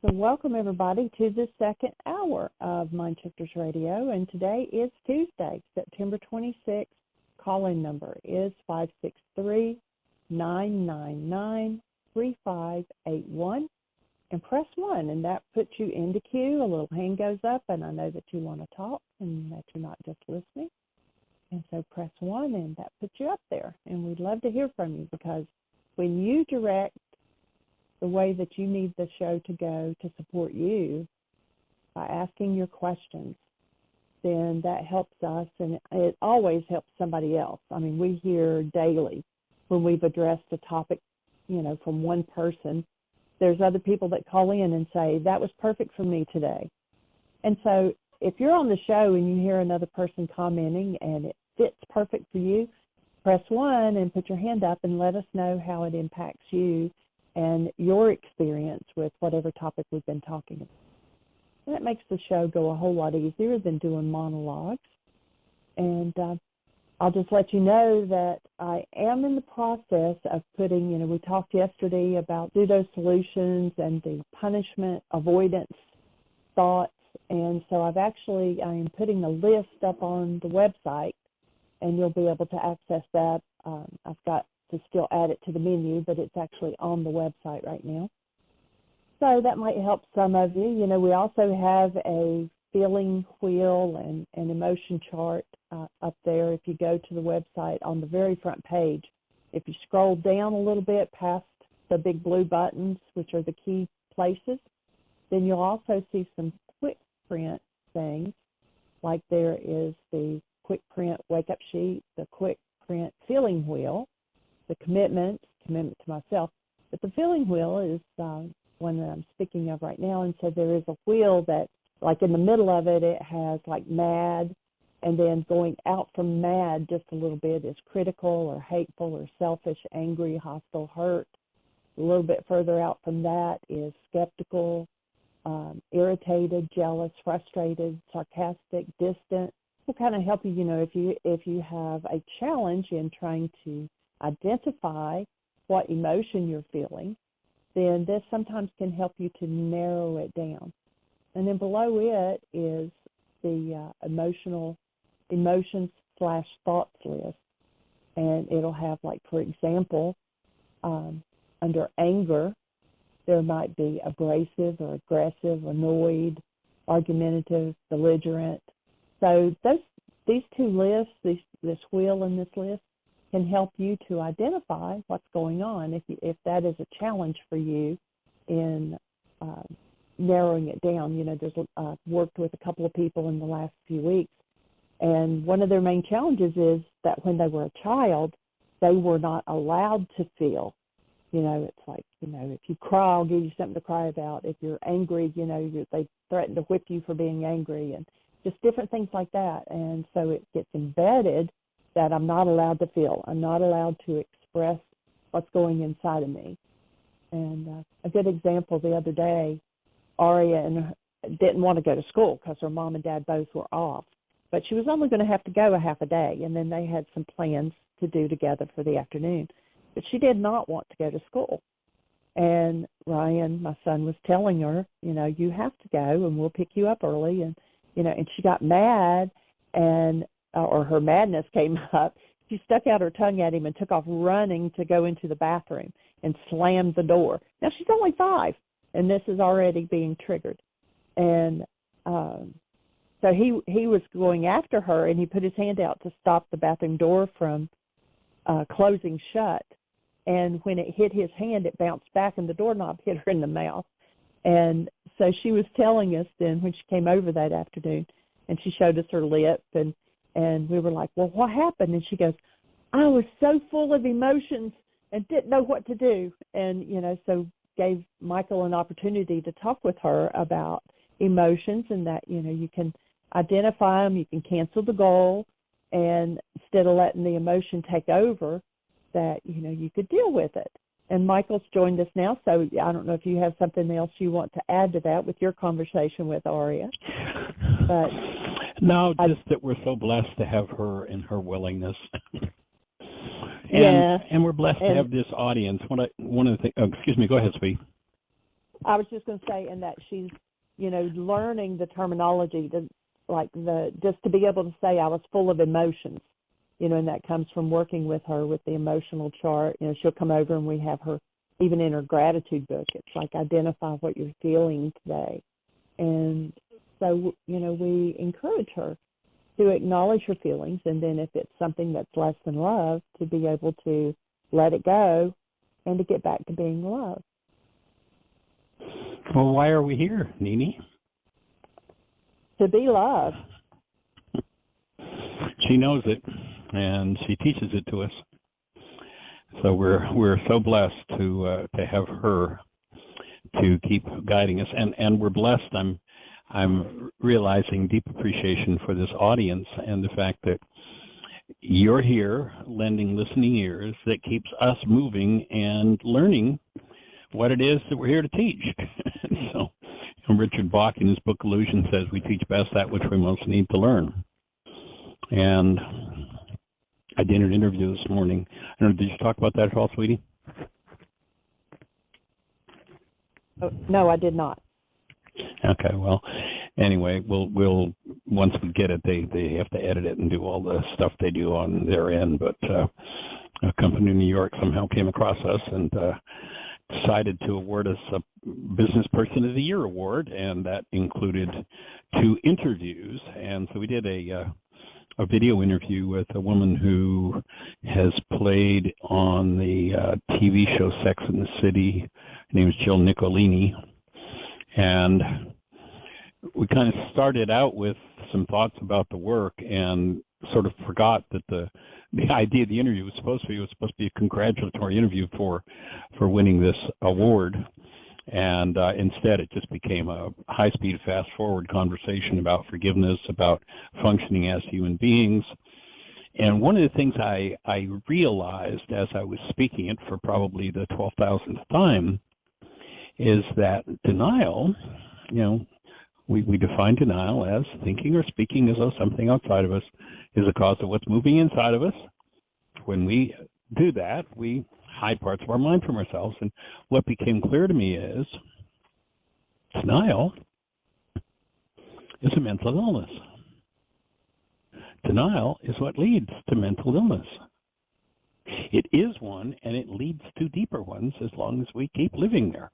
and welcome everybody to the second hour of Mind Shifters Radio. And today is Tuesday, September 26th. Call-in number is 563-999-3581. And press 1, and that puts you into queue. A little hand goes up, and I know that you want to talk and that you're not just listening. And so press 1, and that puts you up there. And we'd love to hear from you, because when you direct the way that you need the show to go to support you by asking your questions, then that helps us, and it always helps somebody else. I mean, we hear daily when we've addressed a topic, from one person. There's other people that call in and say, that was perfect for me today. And so if you're on the show and you hear another person commenting and it fits perfect for you, press 1 and put your hand up and let us know how it impacts you and your experience with whatever topic we've been talking about. And that makes the show go a whole lot easier than doing monologues. And I'll just let you know that I am in the process of putting, we talked yesterday about pseudo solutions and the punishment avoidance thoughts. And so I am putting a list up on the website, and you'll be able to access that. I've got to still add it to the menu, but it's actually on the website right now. So that might help some of you. We also have a feeling wheel and an emotion chart up there. If you go to the website on the very front page, if you scroll down a little bit past the big blue buttons, which are the key places, then you'll also see some quick print things, like there is the quick print wake-up sheet, the quick print feeling wheel, the commitment to myself. But the feeling wheel is one that I'm speaking of right now. And so there is a wheel that, like in the middle of it, it has like mad, and then going out from mad just a little bit is critical or hateful or selfish, angry, hostile, hurt. A little bit further out from that is skeptical, irritated, jealous, frustrated, sarcastic, distant. Will kind of help you, if you have a challenge in trying to identify what emotion you're feeling, then this sometimes can help you to narrow it down. And then below it is the emotions/thoughts list. And it'll have, like, for example, under anger, there might be abrasive or aggressive, annoyed, argumentative, belligerent. So these two lists, this wheel and this list, can help you to identify what's going on if that is a challenge for you in narrowing it down. I've worked with a couple of people in the last few weeks, and one of their main challenges is that when they were a child, they were not allowed to feel. It's like, if you cry, I'll give you something to cry about. If you're angry, they threaten to whip you for being angry, and just different things like that. And so it gets embedded that I'm not allowed to feel. I'm not allowed to express what's going inside of me. And a good example the other day, Aria didn't want to go to school because her mom and dad both were off. But she was only going to have to go a half a day, and then they had some plans to do together for the afternoon. But she did not want to go to school. And Ryan, my son, was telling her, you have to go, and we'll pick you up early. And, and she got mad, or her madness came up. She stuck out her tongue at him and took off running to go into the bathroom and slammed the door. Now, she's only 5, and this is already being triggered. And so he was going after her, and he put his hand out to stop the bathroom door from closing shut. And when it hit his hand, it bounced back, and the doorknob hit her in the mouth. And so she was telling us then when she came over that afternoon, and she showed us her lip, and we were like, well, what happened? And she goes, I was so full of emotions and didn't know what to do. And, so gave Michael an opportunity to talk with her about emotions, and that, you can identify them, you can cancel the goal, and instead of letting the emotion take over, that, you could deal with it. And Michael's joined us now, so I don't know if you have something else you want to add to that with your conversation with Aria. But no, just that we're so blessed to have her and her willingness. And we're blessed to have this audience. One of the things, excuse me, go ahead, Sweet. I was just going to say, and that she's, learning the terminology, just to be able to say I was full of emotions, and that comes from working with her with the emotional chart. She'll come over and we have her, even in her gratitude book, it's like identify what you're feeling today. And so, we encourage her to acknowledge her feelings, and then if it's something that's less than love, to be able to let it go and to get back to being love. Well, why are we here, Jeanie? To be love. She knows it, and she teaches it to us. So we're so blessed to have her to keep guiding us, and we're blessed. I'm realizing deep appreciation for this audience and the fact that you're here lending listening ears that keeps us moving and learning what it is that we're here to teach. So Richard Bach in his book Illusion says we teach best that which we most need to learn. And I did an interview this morning. I don't know, did you talk about that at all, sweetie? Oh, no, I did not. Okay, well, anyway, we'll once we get it, they have to edit it and do all the stuff they do on their end. But a company in New York somehow came across us and decided to award us a Business Person of the Year award, and that included 2 interviews. And so we did a video interview with a woman who has played on the TV show Sex and the City. Her name is Jill Nicolini. And we kind of started out with some thoughts about the work and sort of forgot that the idea of the interview was supposed to be a congratulatory interview for winning this award. And instead, it just became a high-speed, fast-forward conversation about forgiveness, about functioning as human beings. And one of the things I realized as I was speaking it for probably the 12,000th time is that denial, we define denial as thinking or speaking as though something outside of us is a cause of what's moving inside of us. When we do that, we hide parts of our mind from ourselves. And what became clear to me is denial is a mental illness. Denial is what leads to mental illness. It is one, and it leads to deeper ones as long as we keep living there.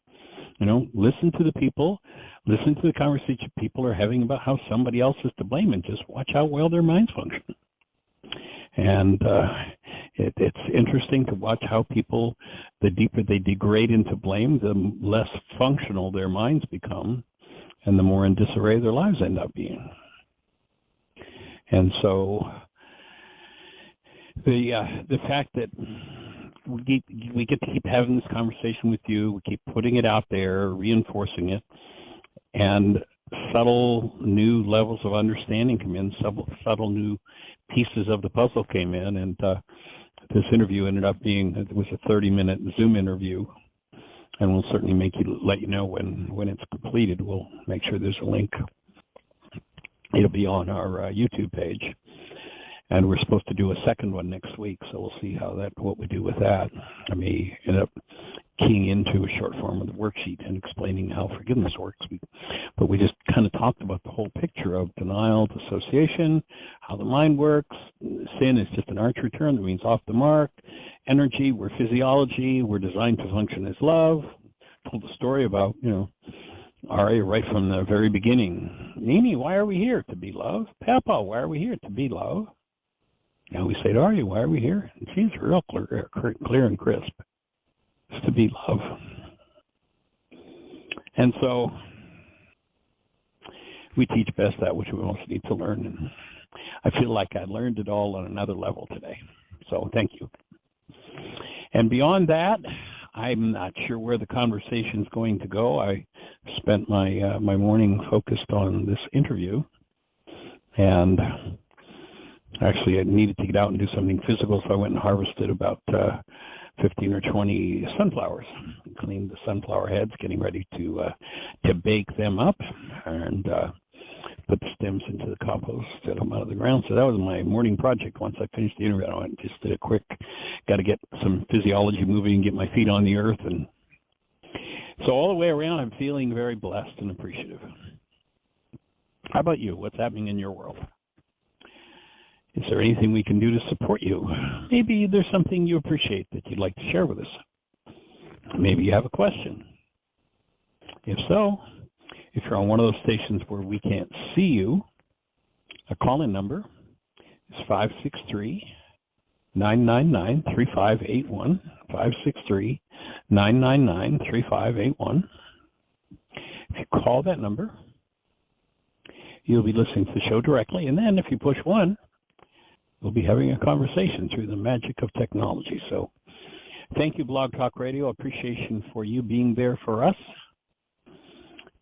Listen to the people, listen to the conversation people are having about how somebody else is to blame, and just watch how well their minds function. And it's interesting to watch how people, the deeper they degrade into blame, the less functional their minds become, and the more in disarray their lives end up being. And so the fact that we get to keep having this conversation with you, we keep putting it out there, reinforcing it, and subtle new levels of understanding come in, subtle new pieces of the puzzle came in, and this interview ended up being, it was a 30-minute Zoom interview, and we'll certainly let you know when it's completed. We'll make sure there's a link. It'll be on our YouTube page. And we're supposed to do a second one next week, so we'll see what we do with that. I may end up keying into a short form of the worksheet and explaining how forgiveness works. But we just kind of talked about the whole picture of denial, dissociation, how the mind works. Sin is just an archery term that means off the mark. Energy, we're physiology. We're designed to function as love. Told the story about, Ari right from the very beginning. Jeanie, why are we here? To be love. Papa, why are we here? To be love. Now we say to Ari, why are we here? And she's real clear and crisp. It's to be love. And so we teach best that which we most need to learn. And I feel like I learned it all on another level today. So thank you. And beyond that, I'm not sure where the conversation is going to go. I spent my morning focused on this interview. And actually, I needed to get out and do something physical, so I went and harvested about 15 or 20 sunflowers, cleaned the sunflower heads, getting ready to bake them up, and put the stems into the compost, get them out of the ground. So that was my morning project. Once I finished the interview, I went and just did a quick, got to get some physiology moving, get my feet on the earth, and So all the way around, I'm feeling very blessed and appreciative. How about you? What's happening in your world? Is there anything we can do to support you? Maybe there's something you appreciate that you'd like to share with us. Maybe you have a question. If so, if you're on one of those stations where we can't see you, a call-in number is 563-999-3581, 563-999-3581. If you call that number, you'll be listening to the show directly, and then if you push 1, we'll be having a conversation through the magic of technology. So thank you, Blog Talk Radio. Appreciation for you being there for us,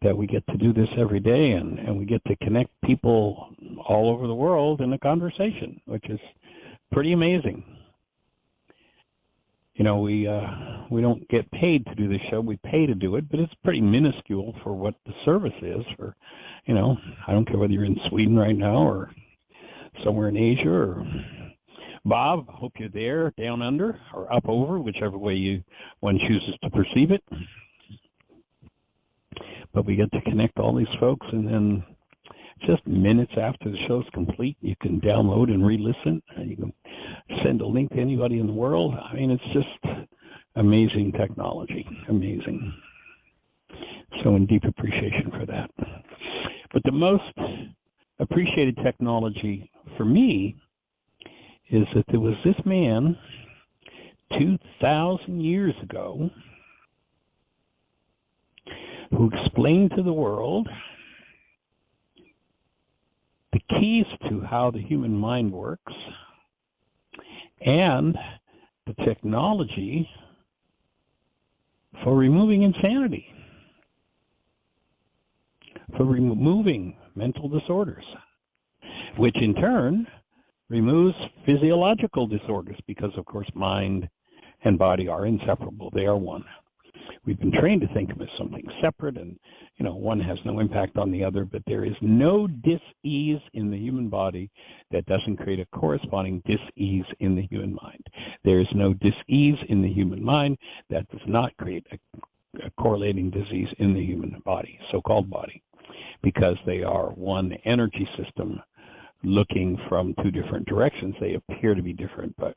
that we get to do this every day, and we get to connect people all over the world in a conversation, which is pretty amazing. You know, we don't get paid to do this show. We pay to do it, but it's pretty minuscule for what the service is. For, you know, I don't care whether you're in Sweden right now or somewhere in Asia, or Bob, hope you're there, down under, or up over, whichever way one chooses to perceive it. But we get to connect all these folks, and then just minutes after the show's complete, you can download and re-listen, and you can send a link to anybody in the world. I mean, it's just amazing technology, amazing. So in deep appreciation for that. But the most appreciated technology for me is that there was this man 2,000 years ago who explained to the world the keys to how the human mind works and the technology for removing insanity, for removing mental disorders, which in turn removes physiological disorders, because of course mind and body are inseparable. They are one. We've been trained to think of them as something separate, and you know, one has no impact on the other, but there is no dis-ease in the human body that doesn't create a corresponding dis-ease in the human mind. There is no dis-ease in the human mind that does not create a correlating disease in the human body, so-called body, because they are one energy system looking from two different directions. They appear to be different, but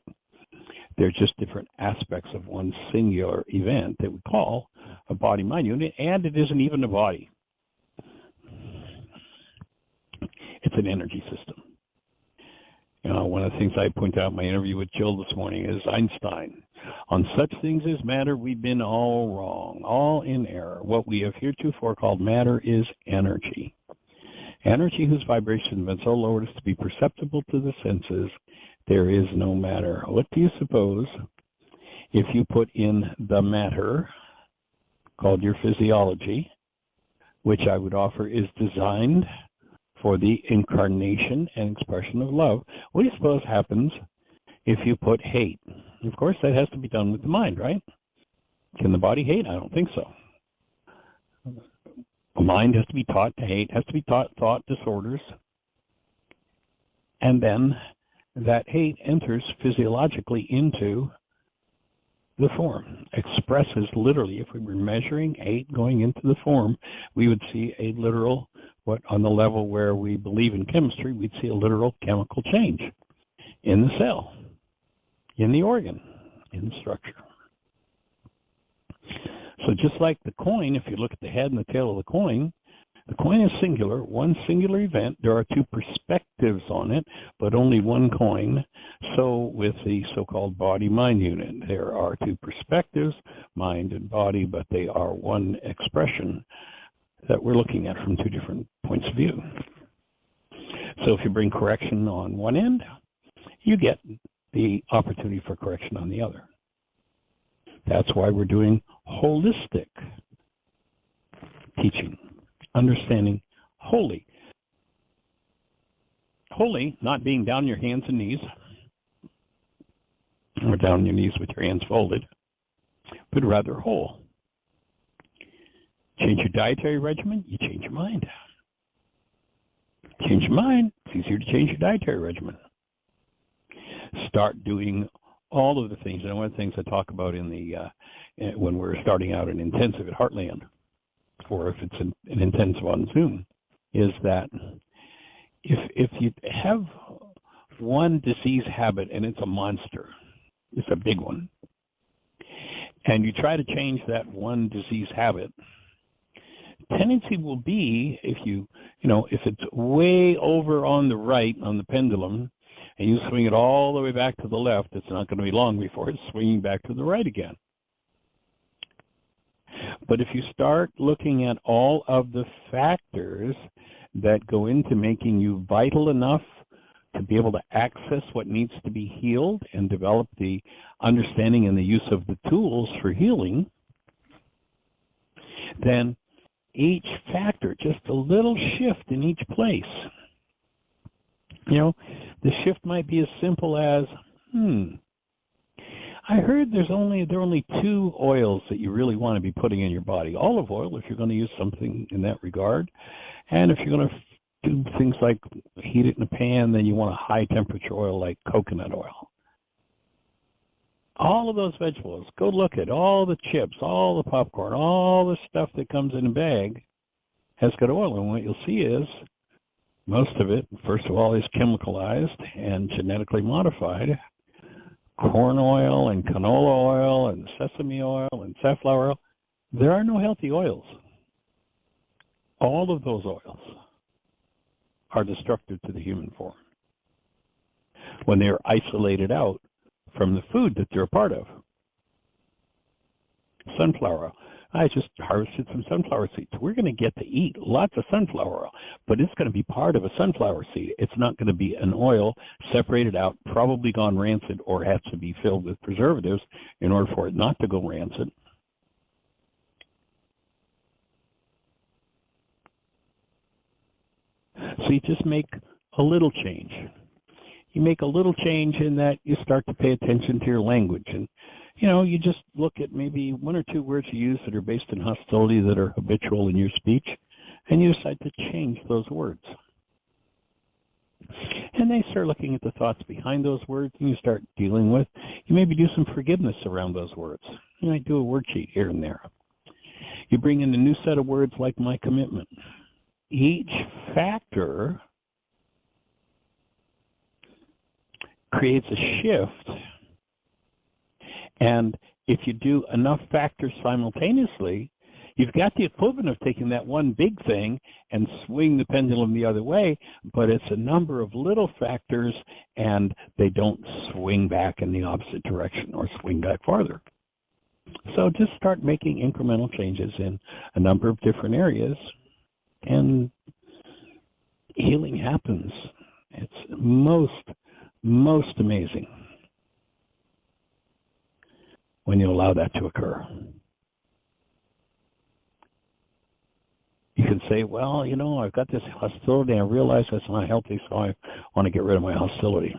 they're just different aspects of one singular event that we call a body-mind unit, and it isn't even a body. It's an energy system. You know, one of the things I point out in my interview with Jill this morning is Einstein. On such things as matter, we've been all wrong, all in error. What we have heretofore called matter is energy. Energy whose vibration has been so lowered as to be perceptible to the senses. There is no matter. What do you suppose if you put in the matter, called your physiology, which I would offer is designed for the incarnation and expression of love? What do you suppose happens if you put hate? Of course, that has to be done with the mind, right? Can the body hate? I don't think so. The mind has to be taught to hate, has to be taught thought disorders, and then that hate enters physiologically into the form, expresses literally. If we were measuring hate going into the form, we would see a literal, what on the level where we believe in chemistry, we'd see a literal chemical change in the cell, in the organ, in the structure. So just like the coin, if you look at the head and the tail of the coin is singular, one singular event. There are two perspectives on it, but only one coin. So with the so-called body-mind unit, there are two perspectives, mind and body, but they are one expression that we're looking at from two different points of view. So if you bring correction on one end, you get the opportunity for correction on the other. That's why we're doing holistic teaching, understanding holy. Holy, not being down on your hands and knees, or down on your knees with your hands folded, but rather whole. Change your dietary regimen, you change your mind. Change your mind, it's easier to change your dietary regimen. Start doing all of the things, and one of the things I talk about in the when we're starting out an intensive at Heartland, or if it's an intensive on Zoom, is that if you have one disease habit and it's a monster, it's a big one, and you try to change that one disease habit, tendency will be, if if it's way over on the right on the pendulum and you swing it all the way back to the left, it's not going to be long before it's swinging back to the right again. But if you start looking at all of the factors that go into making you vital enough to be able to access what needs to be healed and develop the understanding and the use of the tools for healing, then each factor, just a little shift in each place. The shift might be as simple as, I heard there are only 2 oils that you really want to be putting in your body. Olive oil, if you're going to use something in that regard, and if you're going to do things like heat it in a pan, then you want a high temperature oil like coconut oil. All of those vegetables, go look at all the chips, all the popcorn, all the stuff that comes in a bag has got oil, and what you'll see is most of it, first of all, is chemicalized and genetically modified. Corn oil and canola oil and sesame oil and safflower oil, there are no healthy oils. All of those oils are destructive to the human form when they are isolated out from the food that they're a part of. Sunflower oil. I just harvested some sunflower seeds. We're going to get to eat lots of sunflower oil, but it's going to be part of a sunflower seed. It's not going to be an oil separated out, probably gone rancid, or has to be filled with preservatives in order for it not to go rancid. So you just make a little change. You make a little change in that you start to pay attention to your language, and you just look at maybe 1 or 2 words you use that are based in hostility that are habitual in your speech, and you decide to change those words. And then you start looking at the thoughts behind those words, and you start dealing with, you maybe do some forgiveness around those words. You might do a word sheet here and there. You bring in a new set of words like my commitment. Each factor creates a shift. And if you do enough factors simultaneously, you've got the equivalent of taking that one big thing and swing the pendulum the other way, but it's a number of little factors, and they don't swing back in the opposite direction or swing back farther. So just start making incremental changes in a number of different areas, and healing happens. It's most amazing when you allow that to occur. You can say, well, I've got this hostility, and I realize that's not healthy, so I want to get rid of my hostility.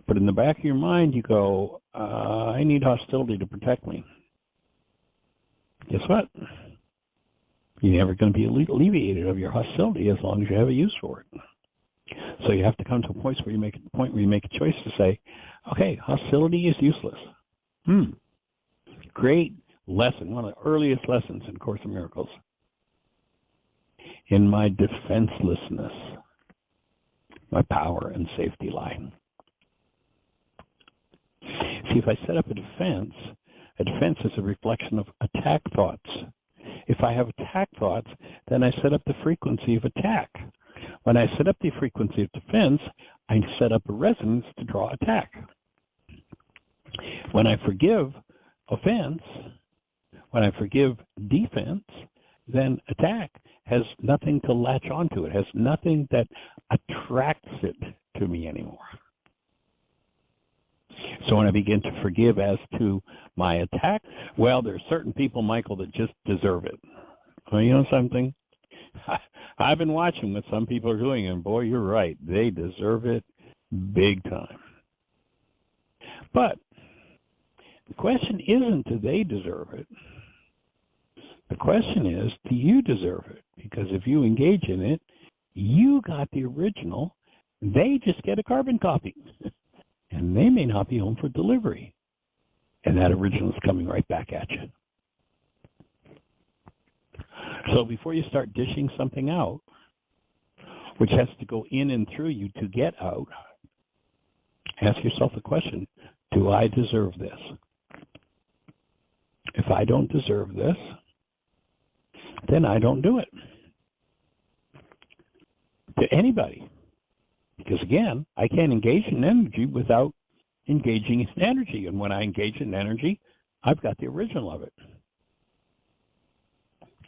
But in the back of your mind, you go, I need hostility to protect me. Guess what? You're never going to be alleviated of your hostility as long as you have a use for it. So you have to come to a point where you make a choice to say, okay, hostility is useless. Great lesson, one of the earliest lessons in Course in Miracles. In my defenselessness, my power and safety lie. See, if I set up a defense is a reflection of attack thoughts. If I have attack thoughts, then I set up the frequency of attack. When I set up the frequency of defense, I set up a resonance to draw attack. When I forgive offense, when I forgive defense, then attack has nothing to latch onto. It has nothing that attracts it to me anymore. So when I begin to forgive as to my attack, well, there are certain people, Michael, that just deserve it. Well, you know something? I've been watching what some people are doing, and boy, you're right. They deserve it big time. But the question isn't, do they deserve it? The question is, do you deserve it? Because if you engage in it, you got the original. They just get a carbon copy. And they may not be home for delivery. And that original is coming right back at you. So before you start dishing something out, which has to go in and through you to get out, ask yourself the question, do I deserve this? If I don't deserve this, then I don't do it. To anybody. Because again, I can't engage in energy without engaging in energy. And when I engage in energy, I've got the original of it.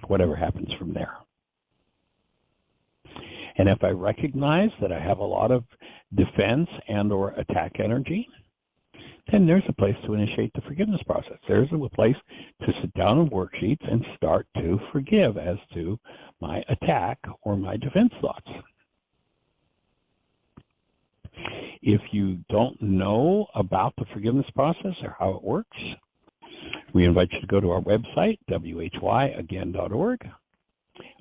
Whatever happens from there. And if I recognize that I have a lot of defense and or attack energy, then there's a place to initiate the forgiveness process. There's a place to sit down on worksheets and start to forgive as to my attack or my defense thoughts. If you don't know about the forgiveness process or how it works, we invite you to go to our website, whyagain.org.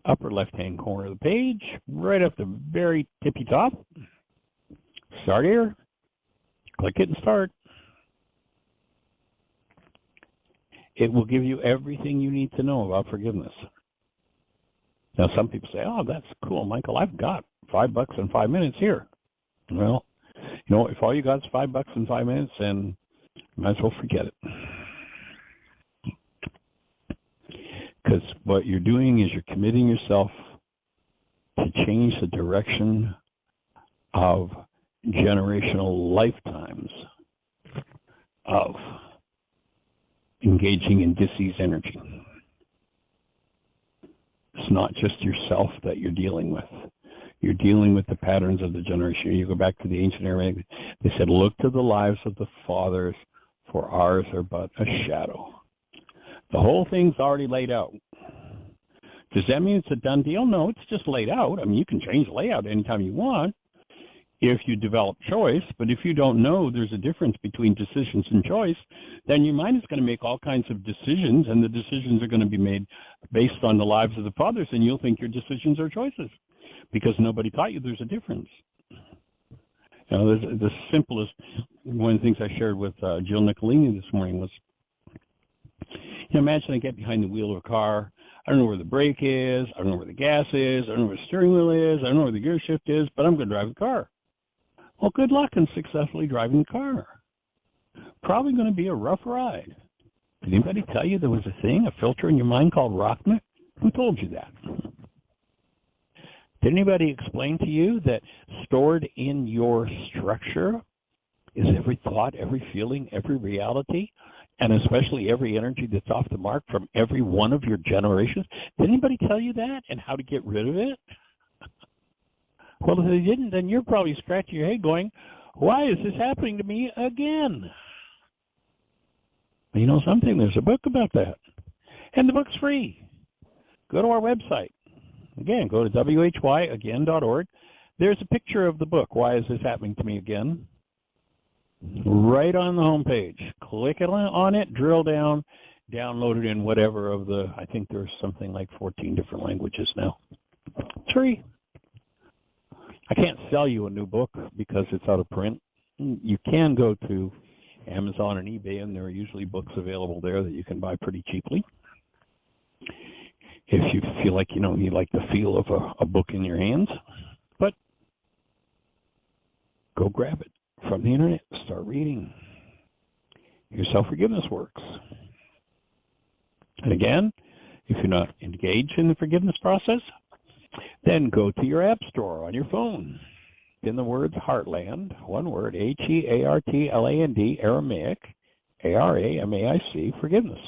Upper left-hand corner of the page, right up the very tippy top. Start here. Click it and start. It will give you everything you need to know about forgiveness. Now, some people say, oh, that's cool, Michael. I've got $5 in 5 minutes here. Well, you know, if all you got is $5 in 5 minutes, then you might as well forget it. Because what you're doing is you're committing yourself to change the direction of generational lifetimes of engaging in disease energy. It's not just yourself that you're dealing with. You're dealing with the patterns of the generation. You go back to the ancient Arabic, they said, look to the lives of the fathers, for ours are but a shadow. The whole thing's already laid out. Does that mean it's a done deal? No, it's just laid out. I mean, you can change the layout anytime you want if you develop choice, but if you don't know there's a difference between decisions and choice, then your mind is going to make all kinds of decisions, and the decisions are going to be made based on the lives of the fathers, and you'll think your decisions are choices because nobody taught you there's a difference. You know, the simplest, one of the things I shared with Jill Nicolini this morning was, you know, imagine I get behind the wheel of a car. I don't know where the brake is. I don't know where the gas is. I don't know where the steering wheel is. I don't know where the gear shift is, but I'm going to drive the car. Well, good luck in successfully driving the car. Probably going to be a rough ride. Did anybody tell you there was a thing, a filter in your mind called Rocknet? Who told you that? Did anybody explain to you that stored in your structure is every thought, every feeling, every reality, and especially every energy that's off the mark from every one of your generations? Did anybody tell you that and how to get rid of it? Well, if they didn't, then you're probably scratching your head going, why is this happening to me again? You know something? There's a book about that. And the book's free. Go to our website. Again, go to whyagain.org. There's a picture of the book, Why Is This Happening to Me Again? Right on the home page. Click on it, drill down, download it in whatever of the, I think there's something like 14 different languages now. It's free. I can't sell you a new book because it's out of print. You can go to Amazon and eBay, and there are usually books available there that you can buy pretty cheaply. If you feel like, you know, you like the feel of a book in your hands. But go grab it from the internet. Start reading. Your self-forgiveness works. And again, if you're not engaged in the forgiveness process, then go to your app store on your phone. In the words Heartland, one word, Heartland, Aramaic, A-R-A-M-A-I-C, forgiveness.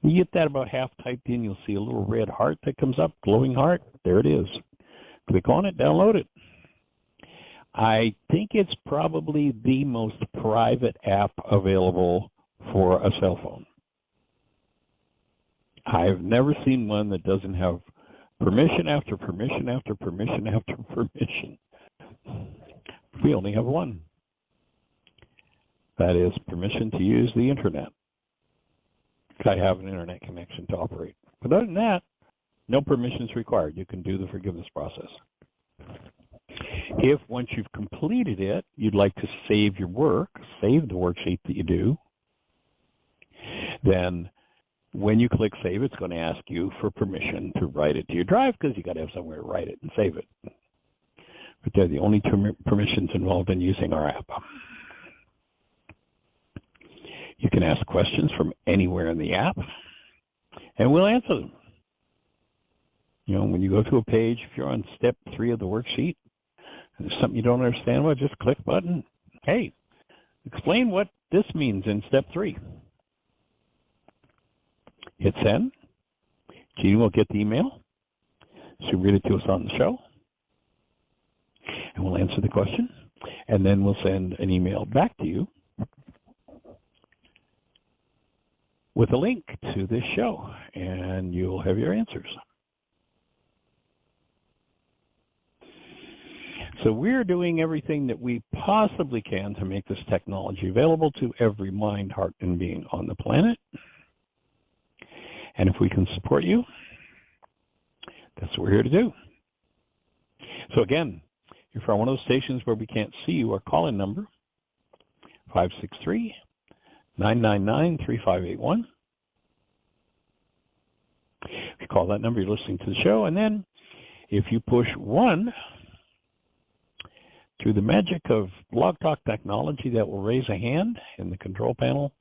You get that about half typed in, you'll see a little red heart that comes up, glowing heart. There it is. Click on it, download it. I think it's probably the most private app available for a cell phone. I've never seen one that doesn't have permission after permission after permission after permission. We only have one. That is permission to use the internet. I have an internet connection to operate. But other than that, no permissions required. You can do the forgiveness process. If once you've completed it, you'd like to save your work, save the worksheet that you do, then when you click save, it's going to ask you for permission to write it to your drive because you got to have somewhere to write it and save it. But they're the only two permissions involved in using our app. You can ask questions from anywhere in the app, and we'll answer them. You know, when you go to a page, if you're on step 3 of the worksheet, and there's something you don't understand, well, just click button. Hey, explain what this means in step 3. Hit send. Jeanie will get the email. She'll read it to us on the show. And we'll answer the question. And then we'll send an email back to you with a link to this show. And you'll have your answers. So we're doing everything that we possibly can to make this technology available to every mind, heart, and being on the planet. And if we can support you, that's what we're here to do. So again, if you're on one of those stations where we can't see you, our call-in number, 563-999-3581. If you call that number, you're listening to the show. And then if you push 1, through the magic of Blog Talk technology, that will raise a hand in the control panel.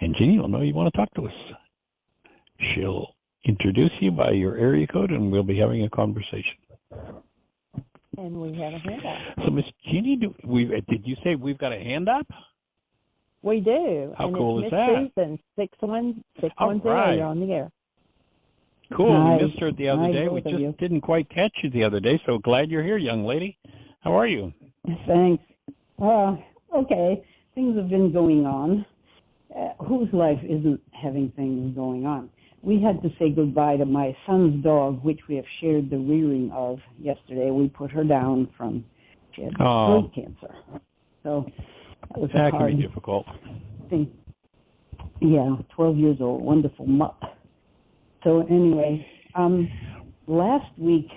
And Jeanie will know you want to talk to us. She'll introduce you by your area code, and we'll be having a conversation. And we have a hand up. So, Miss Jeanie, did you say we've got a hand up? We do. How and cool it's is that? Miss Susan, 610, right. you're on the air. Cool. Nice. We missed her the other day. We just didn't quite catch you the other day, so glad you're here, young lady. How are you? Thanks. Okay. Things have been going on. Whose life isn't having things going on? We had to say goodbye to my son's dog, which we have shared the rearing of yesterday. We put her down from she had throat cancer. So that can be difficult. Thing. Yeah, 12 years old, wonderful mutt. So anyway, last week,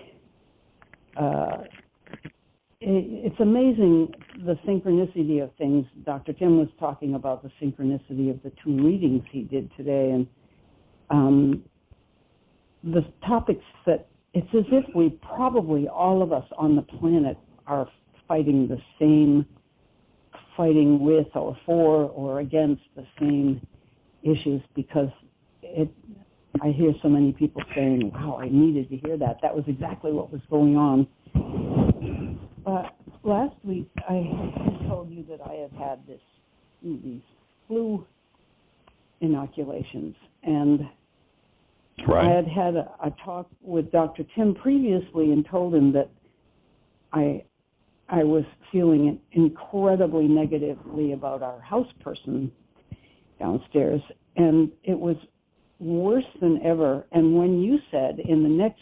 it's amazing the synchronicity of things. Dr. Tim was talking about the synchronicity of the 2 readings he did today, and the topics that it's as if we probably, all of us on the planet, are fighting with or for or against the same issues, because I hear so many people saying, wow, I needed to hear that. That was exactly what was going on. Last week, I told you that I have had these flu inoculations, and I had a talk with Dr. Tim previously and told him that I was feeling incredibly negatively about our house person downstairs, and it was worse than ever. And when you said in the next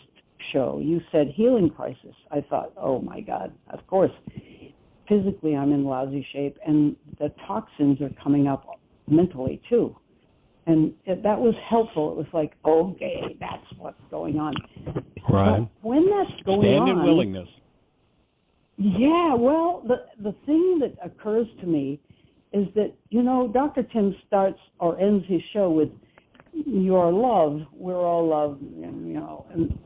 show, you said healing crisis, I thought, oh my God, of course. Physically, I'm in lousy shape, and the toxins are coming up mentally too. And that was helpful. It was like, okay, that's what's going on. Right. But when that's going Stand in willingness. Yeah, well, the thing that occurs to me is that, Dr. Tim starts or ends his show with, "You're love, we're all love," and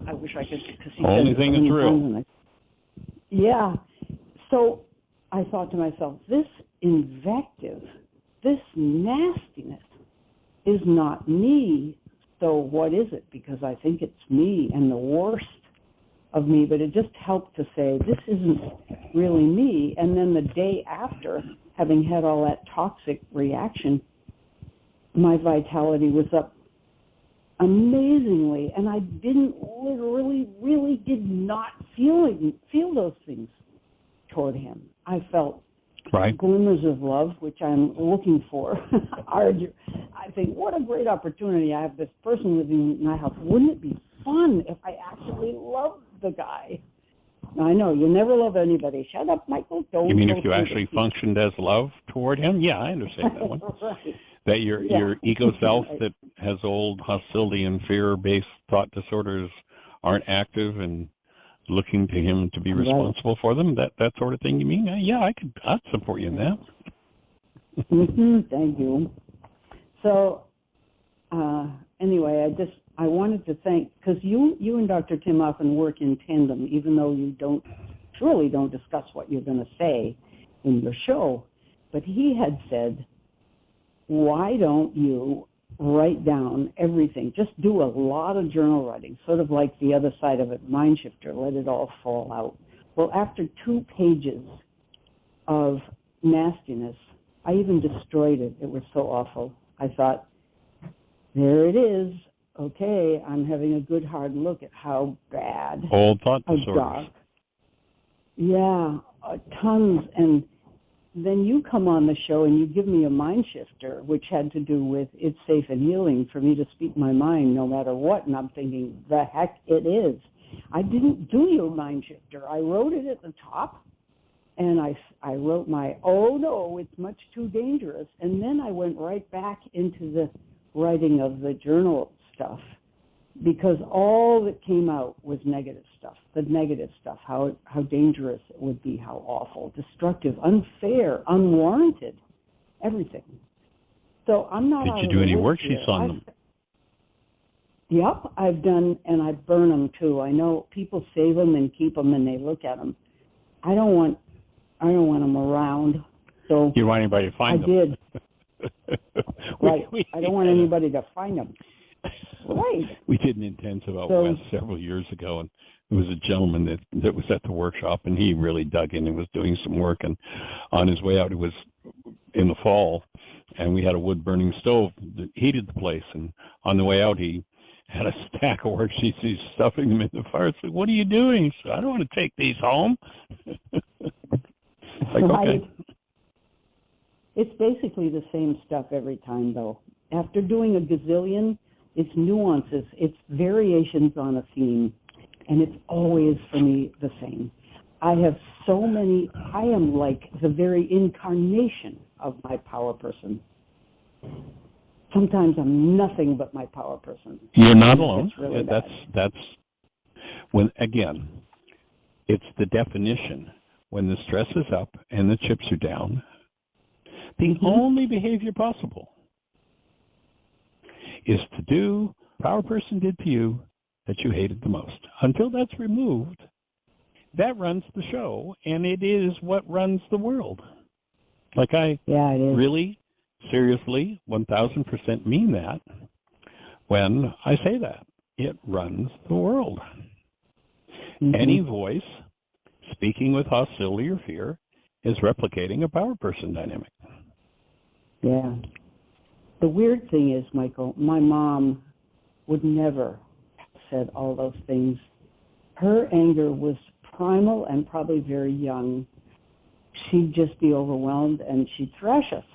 I wish I could, because he only said thing so is real. Yeah. So I thought to myself, this invective, this nastiness is not me. So what is it? Because I think it's me and the worst of me, but it just helped to say, this isn't really me. And then the day after, having had all that toxic reaction, my vitality was up amazingly, and I really did not feel those things toward him. I felt glimmers of love, which I'm looking for. I think, what a great opportunity. I have this person living in my house. Wouldn't it be fun if I actually loved the guy? Now, I know you never love anybody. Shut up, Michael. Don't. You mean if you actually functioned as love toward him? Yeah, I understand that one. Right. That your ego self that has old hostility and fear-based thought disorders aren't active, and looking to him to be responsible for them, that sort of thing. You mean? Yeah, I'd support you in that. Thank you. So anyway, I wanted to thank, because you and Dr. Tim often work in tandem, even though you truly don't discuss what you're going to say in your show. But he had said, why don't you write down everything? Just do a lot of journal writing, sort of like the other side of it, mind shifter, let it all fall out. Well, after 2 pages of nastiness, I even destroyed it. It was so awful. I thought, there it is. Okay, I'm having a good hard look at how bad, Old thought how disorders. dark. Yeah, tons. And then you come on the show and you give me a mind shifter, which had to do with it's safe and healing for me to speak my mind no matter what. And I'm thinking, the heck it is. I didn't do your mind shifter. I wrote it at the top, and I wrote my, oh no, it's much too dangerous. And then I went right back into the writing of the journal stuff, because all that came out was negative stuff, the negative stuff, how dangerous it would be, how awful, destructive, unfair, unwarranted, everything. So I'm not Did you do any worksheets on them? Yep, I've done, and I burn them too. I know people save them and keep them and they look at them. I don't want them around. So you want anybody to find them? I did. Right. I don't want anybody to find them. Right. We did an intensive out west several years ago, and there was a gentleman that was at the workshop, and he really dug in and was doing some work. And on his way out, it was in the fall, and we had a wood-burning stove that heated the place. And on the way out, he had a stack of worksheets. He's stuffing them in the fire. I said, "What are you doing?" He said, "I don't want to take these home." Like, right. Okay. It's basically the same stuff every time, though. After doing a gazillion, it's nuances, it's variations on a theme, and it's always, for me, the same. I have so many, I am like the very incarnation of my power person. Sometimes I'm nothing but my power person. You're not alone. Really that's when, again, it's the definition. When the stress is up and the chips are down, the only behavior possible is to do power person did to you that you hated the most. Until that's removed, that runs the show, and it is what runs the world. Like it is. Really, seriously, 1,000% mean that when I say that. It runs the world. Any voice speaking with hostility or fear is replicating a power person dynamic. Yeah. The weird thing is, Michael, my mom would never have said all those things. Her anger was primal and probably very young. She'd just be overwhelmed and she'd thrash us.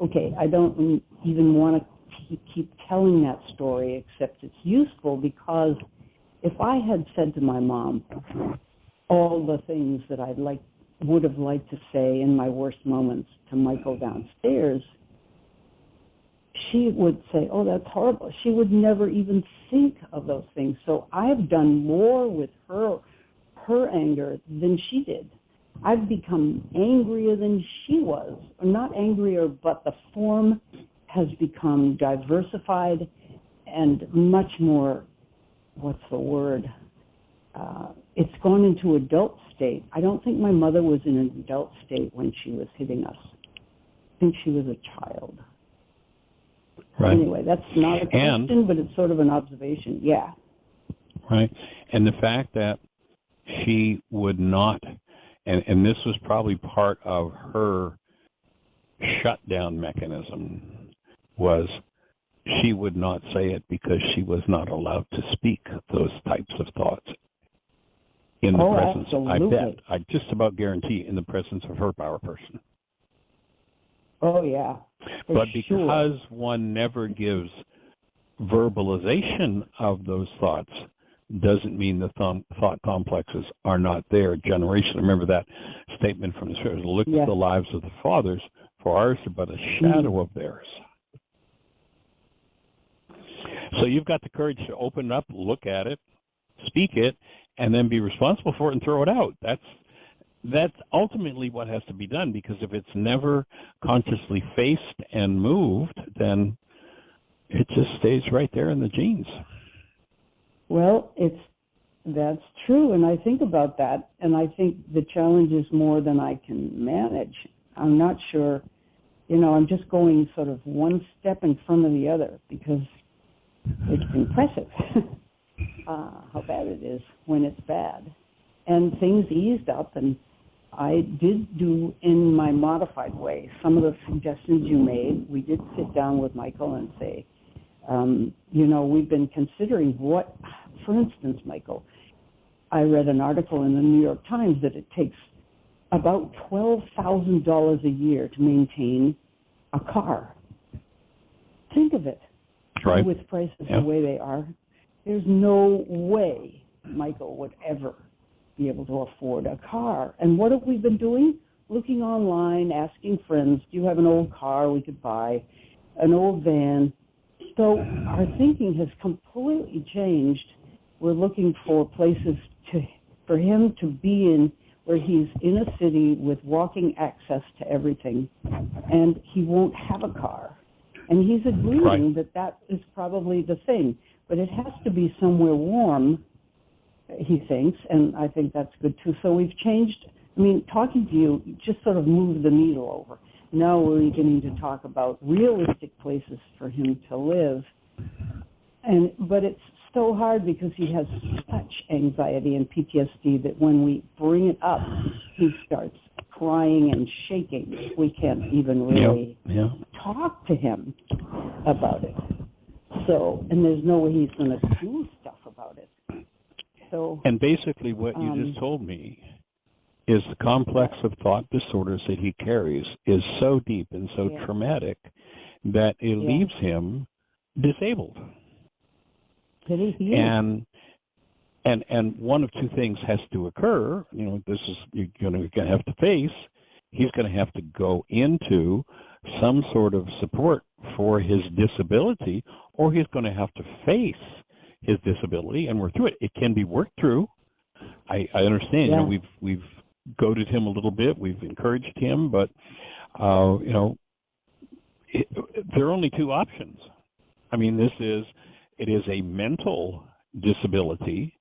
Okay, I don't even want to keep telling that story, except it's useful because if I had said to my mom all the things that I would have liked to say in my worst moments to Michael downstairs, she would say, "Oh, that's horrible." She would never even think of those things. So I've done more with her anger than she did. I've become angrier than she was. Or not angrier, but the form has become diversified and much more, what's the word? It's gone into adult state. I don't think my mother was in an adult state when she was hitting us. I think she was a child. Right. Anyway, that's not a question, but it's sort of an observation. Yeah. Right. And the fact that she would not, and this was probably part of her shutdown mechanism, was she would not say it because she was not allowed to speak those types of thoughts in the presence. Absolutely. I bet, I just about guarantee, in the presence of her power person. Oh, yeah. But because one never gives verbalization of those thoughts, doesn't mean the thought complexes are not there generationally. Remember that statement from the scriptures, look at the lives of the fathers, for ours are but a shadow of theirs. So you've got the courage to open up, look at it, speak it, and then be responsible for it and throw it out. That's ultimately what has to be done, because if it's never consciously faced and moved, then it just stays right there in the genes. Well, that's true, and I think about that, and I think the challenge is more than I can manage. I'm not sure, I'm just going sort of one step in front of the other, because it's impressive how bad it is when it's bad. And things eased up, and I did do, in my modified way, some of the suggestions you made. We did sit down with Michael and say, we've been considering what, for instance, Michael, I read an article in the New York Times that it takes about $12,000 a year to maintain a car. Think of it. Right. With prices the way they are, there's no way Michael would ever be able to afford a car. And what have we been doing? Looking online, asking friends, do you have an old car we could buy, an old van? So our thinking has completely changed. We're looking for places for him to be in, where he's in a city with walking access to everything, and he won't have a car. And he's agreeing that is probably the thing. But it has to be somewhere warm, he thinks, and I think that's good too. So we've changed. Talking to you just sort of moved the needle over. Now we're beginning to talk about realistic places for him to live. But it's so hard because he has such anxiety and PTSD that when we bring it up, he starts crying and shaking. We can't even really talk to him about it. So, and there's no way he's going to do stuff about it. So, and basically what you just told me is the complex of thought disorders that he carries is so deep and so traumatic that it leaves him disabled. And one of two things has to occur. This is you're going to have to face. He's going to have to go into some sort of support for his disability, or he's going to have to face his disability and work through it. It can be worked through. I understand. We've goaded him a little bit. We've encouraged him, but there are only two options. It is a mental disability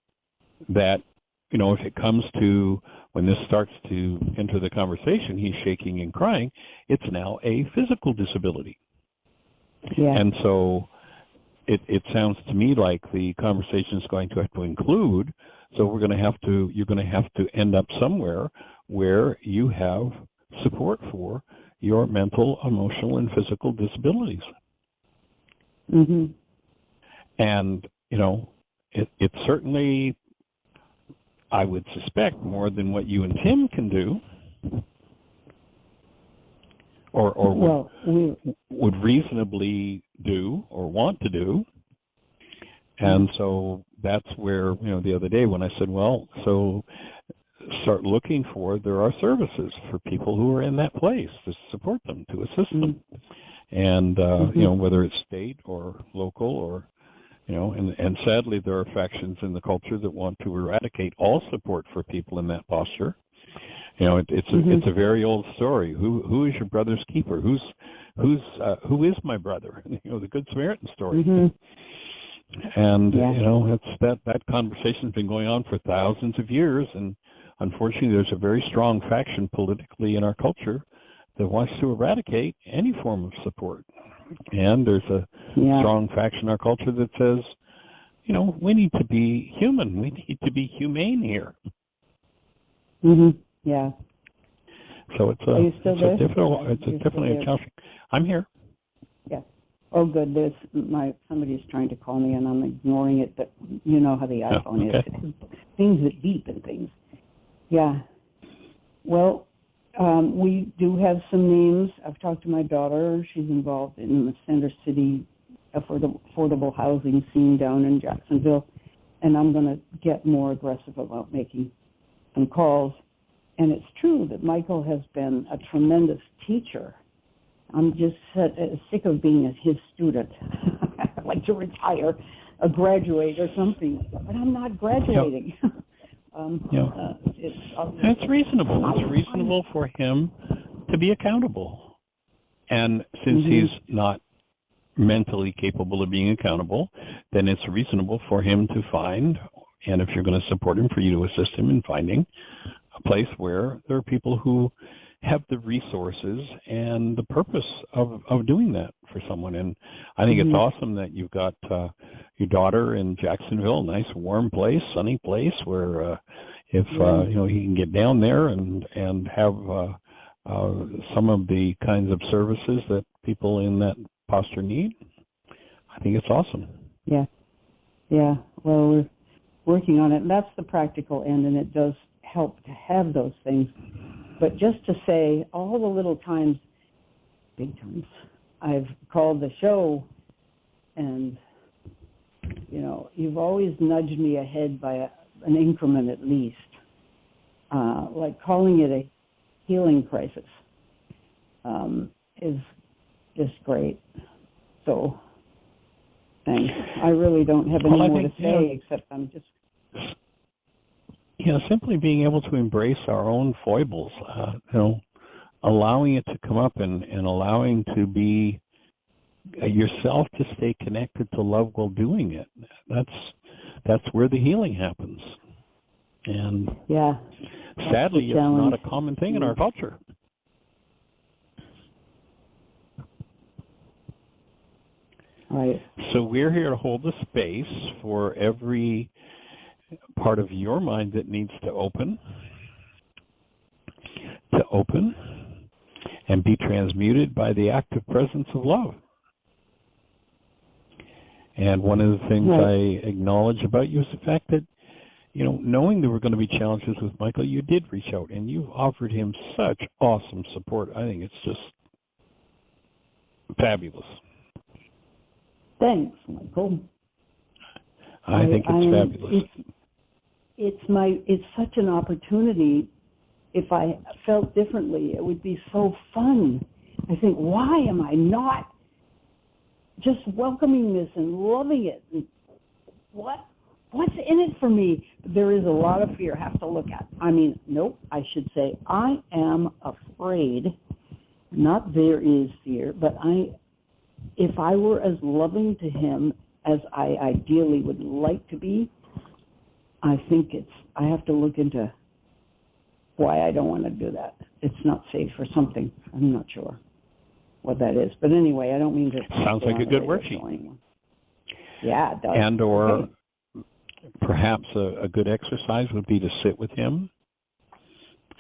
that, if it comes to, when this starts to enter the conversation, he's shaking and crying, it's now a physical disability. Yeah. And so it sounds to me like the conversation is going to have to include, so you're going to have to end up somewhere where you have support for your mental, emotional, and physical disabilities. Mm-hmm. And, it's certainly, I would suspect, more than what you and Tim can do, or would reasonably do or want to do. And so that's where, the other day when I said, so start looking there are services for people who are in that place to support them, to assist them. And, whether it's state or local or, and sadly there are factions in the culture that want to eradicate all support for people in that posture. It's a very old story. Who is your brother's keeper? Who is my brother? The Good Samaritan story. Mm-hmm. And that conversation's been going on for thousands of years, and unfortunately there's a very strong faction politically in our culture that wants to eradicate any form of support. And there's a strong faction in our culture that says, we need to be human. We need to be humane here. Mm-hmm. Yeah. So it's definitely a challenge. I'm here. Yeah. Oh, good. Somebody's trying to call me, and I'm ignoring it. But you know how the iPhone is. Things that beep and things. Yeah. Well, we do have some names. I've talked to my daughter. She's involved in the Center City affordable housing scene down in Jacksonville, and I'm going to get more aggressive about making some calls. And it's true that Michael has been a tremendous teacher. I'm just sick of being his student. I'd like to retire. graduate or something, but I'm not graduating. It's reasonable. It's reasonable for him to be accountable. And since he's not mentally capable of being accountable, then it's reasonable for him to find, and if you're going to support him, for you to assist him in finding a place where there are people who have the resources and the purpose of doing that for someone. And I think it's awesome that you've got your daughter in Jacksonville, a nice warm place, sunny place where if he can get down there and have some of the kinds of services that people in that posture need. I think it's awesome. Yeah. Well, we're working on it, and that's the practical end, and it does help to have those things. But just to say, all the little times, big times, I've called the show, and, you've always nudged me ahead by an increment at least, like calling it a healing crisis is just great. So, thanks. I really don't have any more to say, except I'm just... simply being able to embrace our own foibles, allowing it to come up and allowing to be yourself, to stay connected to love while doing it. That's where the healing happens. And sadly, it's not a common thing in our culture. Right. So we're here to hold the space for every part of your mind that needs to open and be transmuted by the active presence of love. And one of the things I acknowledge about you is the fact that, knowing there were going to be challenges with Michael, you did reach out and you've offered him such awesome support. I think it's just fabulous. Thanks, Michael. I think it's fabulous. It's such an opportunity. If I felt differently, it would be so fun. I think, why am I not just welcoming this and loving it? And what's in it for me? There is a lot of fear I have to look at. I should say I am afraid. Not there is fear, but if I were as loving to him as I ideally would like to be, I think I have to look into why I don't want to do that. It's not safe or something. I'm not sure what that is. But anyway, I don't mean to... Sounds like a good worksheet. Yeah, it does. And or perhaps a good exercise would be to sit with him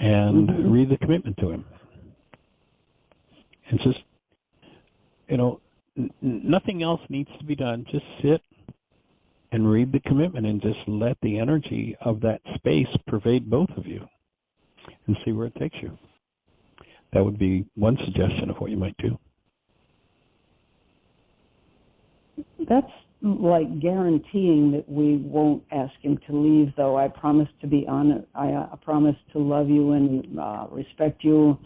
and read the commitment to him. And just, nothing else needs to be done. Just sit and read the commitment and just let the energy of that space pervade both of you and see where it takes you. That would be one suggestion of what you might do. That's like guaranteeing that we won't ask him to leave, though. I promise to be honest. I promise to love you and respect you.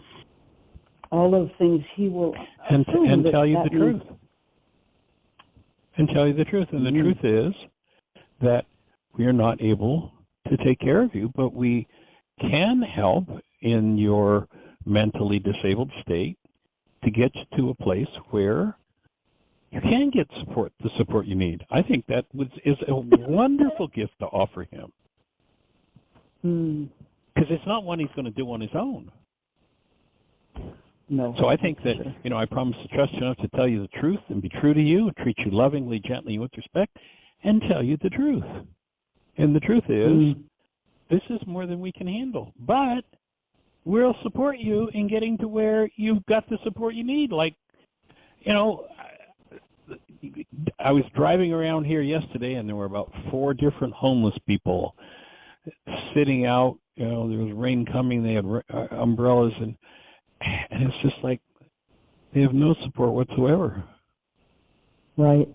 All those things he will and tell you the truth. And tell you the truth. And the truth is that we are not able to take care of you, but we can help in your mentally disabled state to get you to a place where you can get the support you need. I think that is a wonderful gift to offer him. Because it's not one he's going to do on his own. No. So I think that, I promise to trust you enough to tell you the truth and be true to you, treat you lovingly, gently, with respect, and tell you the truth. And the truth is, this is more than we can handle. But we'll support you in getting to where you've got the support you need. Like, I was driving around here yesterday, and there were about 4 different homeless people sitting out. There was rain coming. They had umbrellas, and it's just like they have no support whatsoever. Right.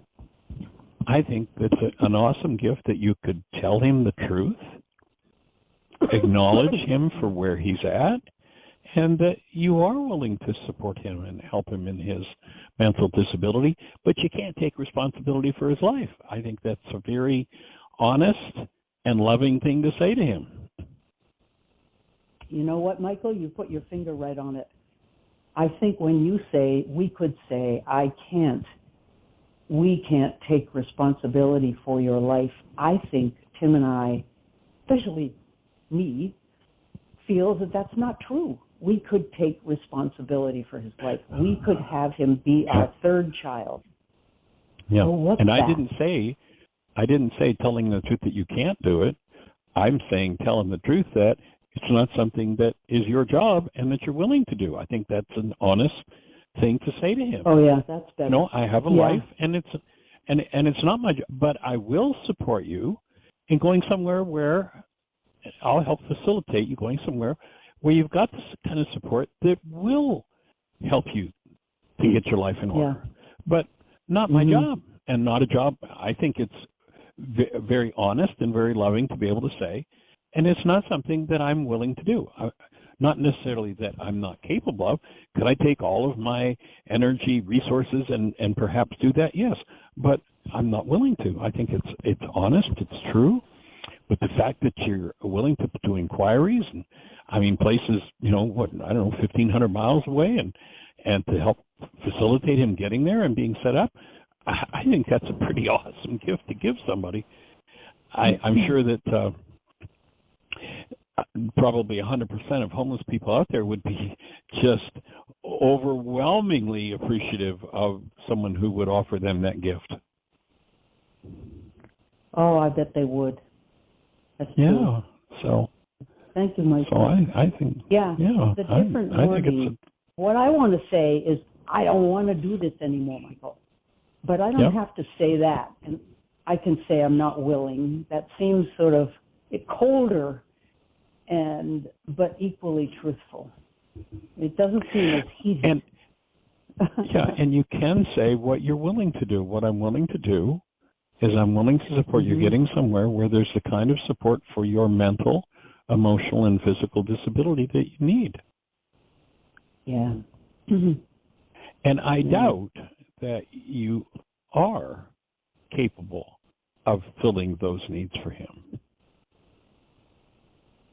I think that's an awesome gift that you could tell him the truth, acknowledge him for where he's at, and that you are willing to support him and help him in his mental disability, but you can't take responsibility for his life. I think that's a very honest and loving thing to say to him. You know what, Michael? You put your finger right on it. I think when you say, we could say, we can't take responsibility for your life, I think Tim and I, especially me, feels that that's not true. We could take responsibility for his life. We could have him be our third child. Yeah, so and I didn't say telling the truth that you can't do it. I'm saying tell him the truth that it's not something that is your job and that you're willing to do. I think that's an honest thing to say to him. Oh yeah, that's better. No, I have a life, and it's not my job, but I will support you in going somewhere where I'll help facilitate you going somewhere where you've got this kind of support that will help you to get your life in order. But not my job, and not a job. I think it's very honest and very loving to be able to say, and it's not something that I'm willing to do. Not necessarily that I'm not capable of. Could I take all of my energy, resources, and perhaps do that? Yes, but I'm not willing to. I think it's honest, it's true. But the fact that you're willing to do inquiries, and I mean places, 1,500 miles away, and to help facilitate him getting there and being set up, I think that's a pretty awesome gift to give somebody. I'm sure that probably 100% of homeless people out there would be just overwhelmingly appreciative of someone who would offer them that gift. Oh, I bet they would. That's true. So thank you, Michael. So I think the different wording. What I want to say is I don't want to do this anymore, Michael. But I don't have to say that, and I can say I'm not willing. That seems sort of colder, but equally truthful. It doesn't seem as heated. And you can say what you're willing to do. What I'm willing to do is I'm willing to support you getting somewhere where there's the kind of support for your mental, emotional, and physical disability that you need. Yeah. And I doubt that you are capable of filling those needs for him.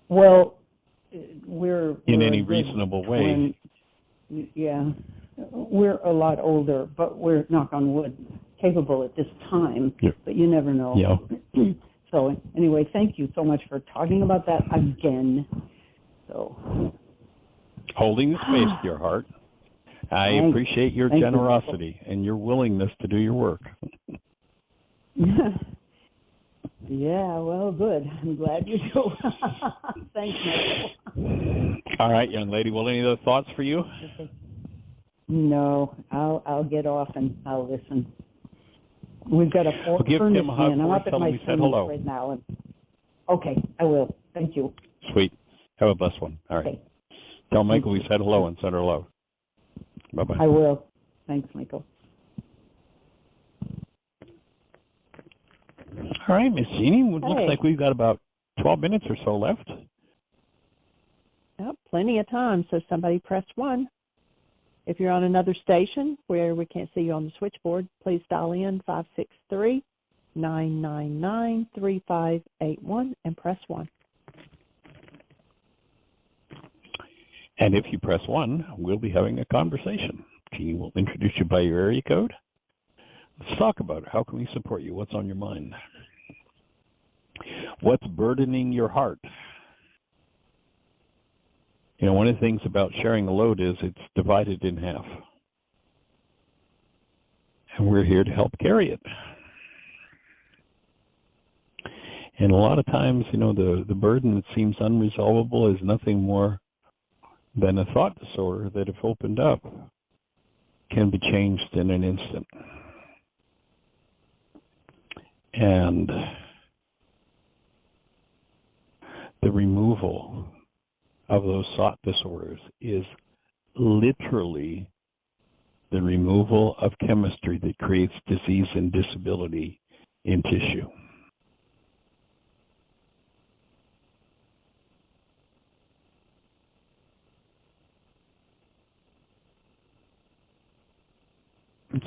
Well, we're in any reasonable way. We're a lot older, but we're, knock on wood, capable at this time. But you never know. So anyway, thank you so much for talking about that again. So holding the space to your heart. I appreciate your generosity and your willingness to do your work. Yeah, well, good. I'm glad you do. Thanks, Michael. All right, young lady. Well, any other thoughts for you? No, I'll get off and I'll listen. We've got a furnace man. I'm up at my furnace right now. Okay, I will. Thank you. Sweet. Have a blessed one. All right. Okay. Tell Michael we said hello and send her love. Bye-bye. I will. Thanks, Michael. All right, Miss Jeanie. It looks like we've got about 12 minutes or so left. Yep, plenty of time, so somebody press 1. If you're on another station where we can't see you on the switchboard, please dial in 563-999-3581 and press 1. And if you press 1, we'll be having a conversation. Jeanie will introduce you by your area code. Let's talk about it. How can we support you? What's on your mind? What's burdening your heart? You know, one of the things about sharing the load is it's divided in half. And we're here to help carry it. And a lot of times, you know, the burden that seems unresolvable is nothing more than a thought disorder that, if opened up, can be changed in an instant. And the removal of those thought disorders is literally the removal of chemistry that creates disease and disability in tissue.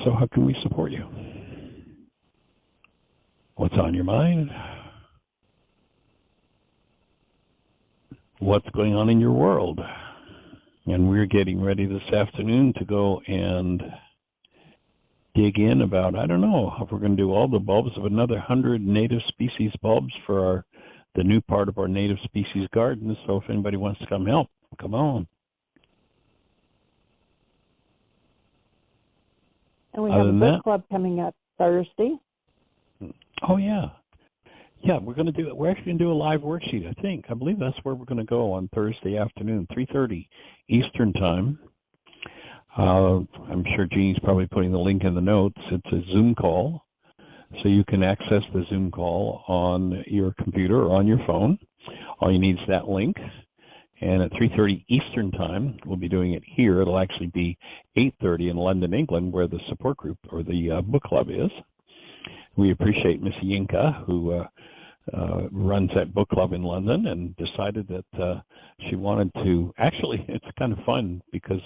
So how can we support you? What's on your mind? What's going on in your world? And we're getting ready this afternoon to go and dig in about, I don't know, if we're going to do all the bulbs of another 100 native species bulbs for the new part of our native species garden. So if anybody wants to come help, come on. And we have a book club coming up Thursday. Oh, yeah. Yeah, we're actually going to do a live worksheet, I believe that's where we're going to go on Thursday afternoon, 3:30 Eastern Time. I'm sure Jeanie's probably putting the link in the notes. It's a Zoom call, so you can access the Zoom call on your computer or on your phone. All you need is that link. And at 3:30 Eastern Time, we'll be doing it here. It'll actually be 8:30 in London, England, where the support group or the book club is. We appreciate Miss Yinka, who runs that book club in London, and decided that she wanted to, actually, it's kind of fun because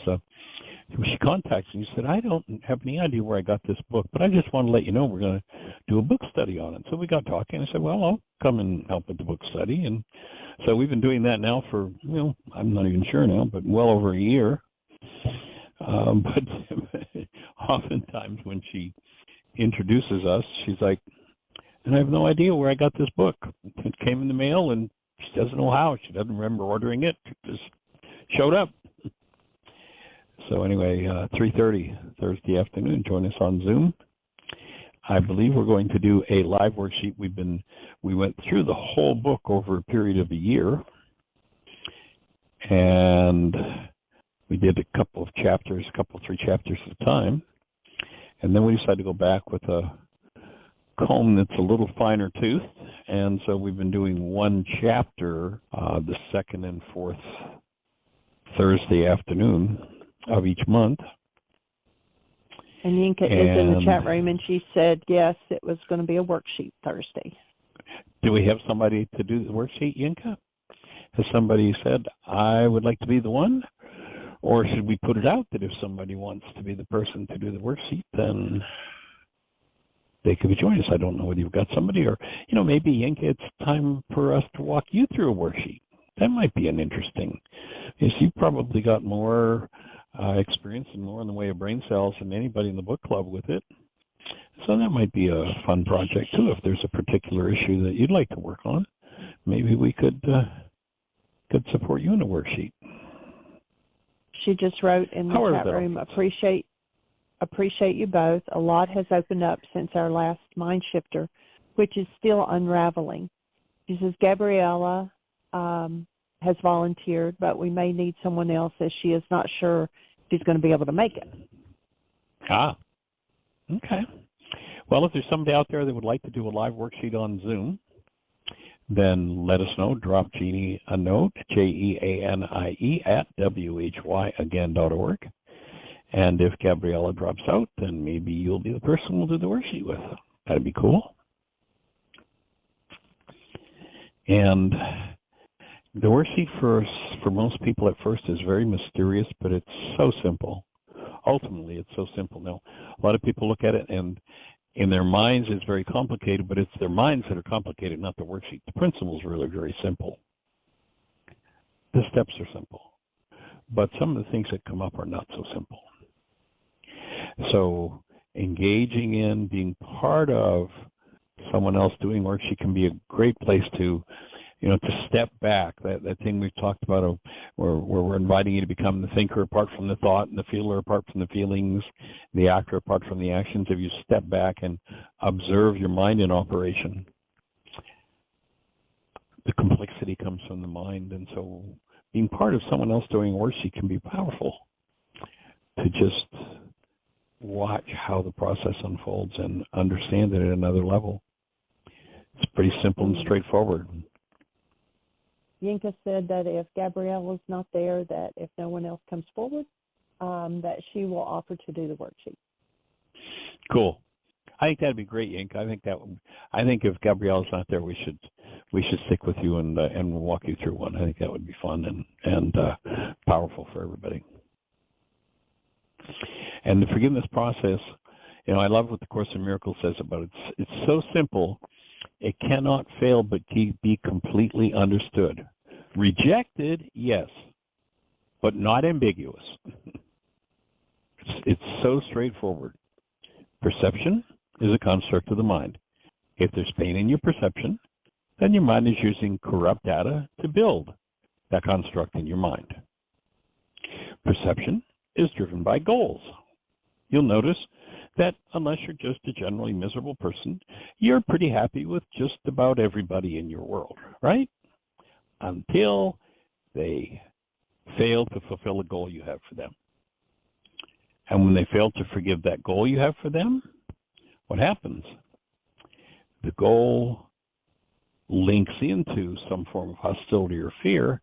she contacted me and said, I don't have any idea where I got this book, but I just want to let you know we're going to do a book study on it. So we got talking. I said, well, I'll come and help with the book study. And so we've been doing that now for, I'm not even sure now, but well over a year. But oftentimes when she introduces us, she's like, and I have no idea where I got this book. It came in the mail, and she doesn't know how. She doesn't remember ordering it. It just showed up. So anyway, 3:30 Thursday afternoon, join us on Zoom. I believe we're going to do a live worksheet. We went through the whole book over a period of a year, and we did a couple of chapters, 3 chapters at a time, and then we decided to go back with a comb that's a little finer toothed, and so we've been doing one chapter the second and fourth Thursday afternoon of each month. And Yinka is in the chat room, and she said, yes, it was going to be a worksheet Thursday. Do we have somebody to do the worksheet, Yinka? Has somebody said, I would like to be the one? Or should we put it out that if somebody wants to be the person to do the worksheet, then they could join us? I don't know whether you've got somebody, or, maybe, Yinka, it's time for us to walk you through a worksheet. That might be an interesting, because you've probably got more experience and more in the way of brain cells than anybody in the book club with it. So that might be a fun project too. If there's a particular issue that you'd like to work on, maybe we could support you in a worksheet. She just wrote in the chat room, appreciate you both. A lot has opened up since our last mind shifter, which is still unraveling. She says Gabriella has volunteered, but we may need someone else, as she is not sure she's going to be able to make it. Okay. Well, if there's somebody out there that would like to do a live worksheet on Zoom, then let us know. Drop Jeanie a note, JEANIE @WHYagain.org. And if Gabriella drops out, then maybe you'll be the person we'll do the worksheet with. That'd be cool. And the worksheet for most people at first is very mysterious, but it's so simple. Ultimately, it's so simple. Now, a lot of people look at it, and in their minds it's very complicated, but it's their minds that are complicated, not the worksheet. The principles are really very simple. The steps are simple. But some of the things that come up are not so simple. So engaging in being part of someone else doing worksheet can be a great place to step back, that thing we've talked about where we're inviting you to become the thinker apart from the thought, and the feeler apart from the feelings, the actor apart from the actions. If you step back and observe your mind in operation, the complexity comes from the mind. And so being part of someone else doing worksheet can be powerful, to just watch how the process unfolds and understand it at another level. It's pretty simple and straightforward. Yinka said that if Gabriella's not there, that if no one else comes forward, that she will offer to do the worksheet. Cool. I think that'd be great, Yinka. I think if Gabriella's not there, we should stick with you and walk you through one. I think that would be fun and powerful for everybody. And the forgiveness process, You know, I love what the Course in Miracles says about it. It's so simple, it cannot fail but be completely understood. Rejected, yes, but not ambiguous. It's so straightforward. Perception is a construct of the mind. If there's pain in your perception, then your mind is using corrupt data to build that construct in your mind. Perception is driven by goals. You'll notice that unless you're just a generally miserable person, you're pretty happy with just about everybody in your world, right? Until they fail to fulfill a goal you have for them. And when they fail to forgive that goal you have for them, what happens? The goal links into some form of hostility or fear,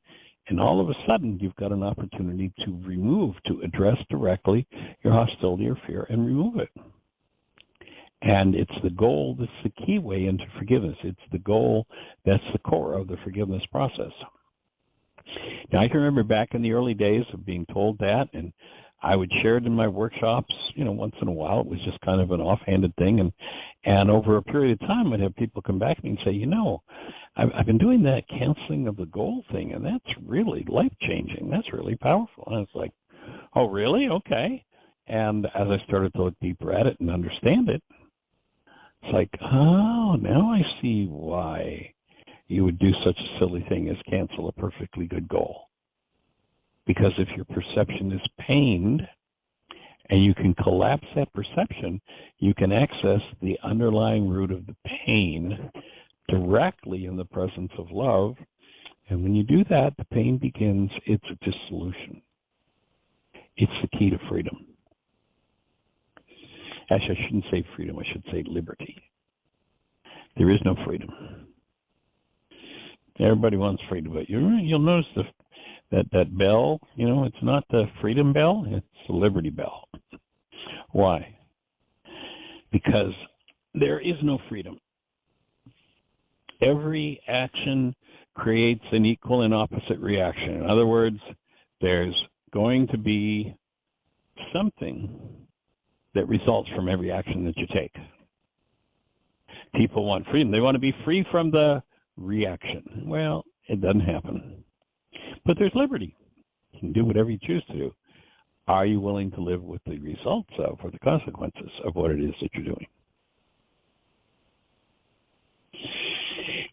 and all of a sudden you've got an opportunity to address directly your hostility or fear and remove it. And it's the goal that's the key way into forgiveness. It's the goal that's the core of the forgiveness process. Now, I can remember back in the early days of being told that, and I would share it in my workshops, once in a while. It was just kind of an offhanded thing. And over a period of time, I'd have people come back to me and say, I've been doing that canceling of the goal thing, and that's really life-changing. That's really powerful. And I was like, oh, really? Okay. And as I started to look deeper at it and understand it, it's like, oh, now I see why you would do such a silly thing as cancel a perfectly good goal. Because if your perception is pained and you can collapse that perception, you can access the underlying root of the pain directly in the presence of love. And when you do that, the pain begins its dissolution. It's the key to freedom. Actually, I shouldn't say freedom, I should say liberty. There is no freedom. Everybody wants freedom, but you'll notice that bell, it's not the freedom bell, it's the liberty bell. Why? Because there is no freedom. Every action creates an equal and opposite reaction. In other words, there's going to be something that results from every action that you take. People want freedom. They want to be free from the reaction. Well, it doesn't happen. But there's liberty. You can do whatever you choose to do. Are you willing to live with the results of or the consequences of what it is that you're doing?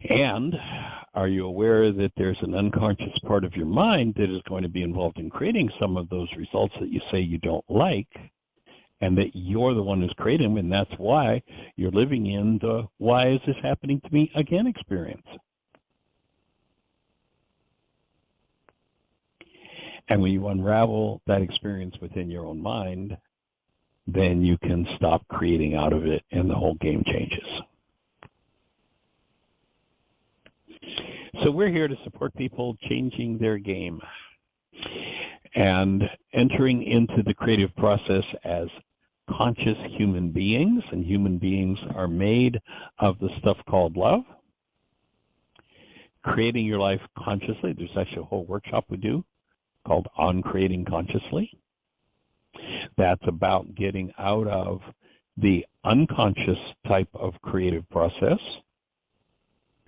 And are you aware that there's an unconscious part of your mind that is going to be involved in creating some of those results that you say you don't like, and that you're the one who's creating them, and that's why you're living in the why is this happening to me again experience? And when you unravel that experience within your own mind, then you can stop creating out of it, and the whole game changes. So we're here to support people changing their game and entering into the creative process as conscious human beings, and human beings are made of the stuff called love. Creating your life consciously. There's actually a whole workshop we do called On Creating Consciously. That's about getting out of the unconscious type of creative process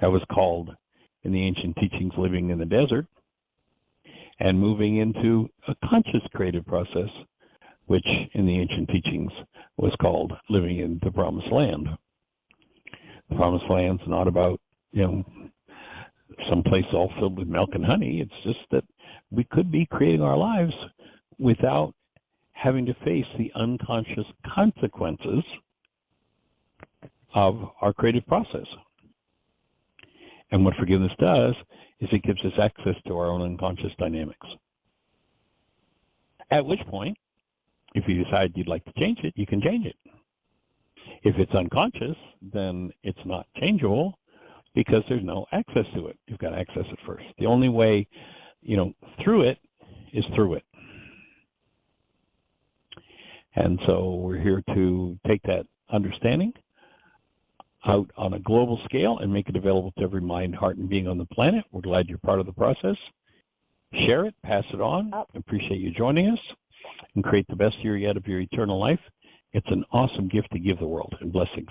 that was called in the ancient teachings living in the desert, and moving into a conscious creative process, which in the ancient teachings was called living in the promised land. The promised land's not about, someplace all filled with milk and honey. It's just that we could be creating our lives without having to face the unconscious consequences of our creative process. And what forgiveness does is it gives us access to our own unconscious dynamics. At which point, if you decide you'd like to change it, you can change it. If it's unconscious, then it's not changeable because there's no access to it. You've got to access it first. The only way, through it is through it. And so we're here to take that understanding out on a global scale and make it available to every mind, heart, and being on the planet. We're glad you're part of the process. Share it, pass it on. Appreciate you joining us, and create the best year yet of your eternal life. It's an awesome gift to give the world, and blessings.